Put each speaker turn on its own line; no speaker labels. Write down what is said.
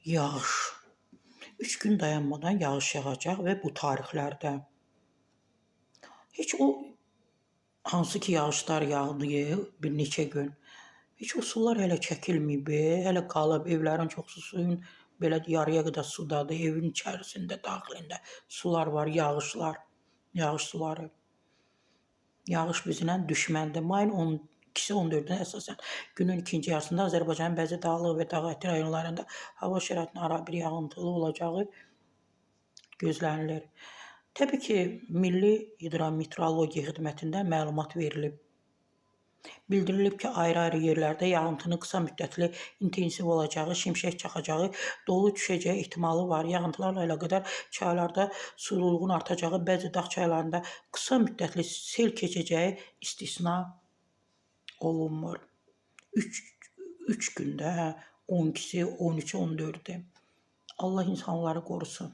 Yağış. 3 gün dayanmadan yağış yağacaq və bu tarixlərdə. Heç o hansı ki yağışlar yağdı bir neçə gün. Heç o sular hələ çəkilməyib, hələ qalıb evlərin çoxu suyun belə yarıya qədər sudadır. Evin içərisində, daxilində sular var, yağışlar, yağış suları. Yağış bizlə düşməndir. Mayın 12-si 14-dən əsasən günün ikinci yarısında Azərbaycanın bəzi dağlıq və dağəti rayonlarında hava şəraitinin arabir yağıntılı olacağı gözlənilir. Təbii ki, Milli Hidrometeorologiya Xidmətindən məlumat verilib. Bildirilib ki, ayrı-ayrı yerlərdə yağıntının qısa müddətli intensiv olacağı, şimşək çaxacağı, dolu düşəcəyi ehtimalı var. Yağıntılarla əlaqədar çaylarda sululuğun artacağı, bəzi dağ çaylarında qısa müddətli sel keçəcəyi istisna olunmur. 3 gündə, 12-si, 13-i, 14-ü. Allah insanları qorusun.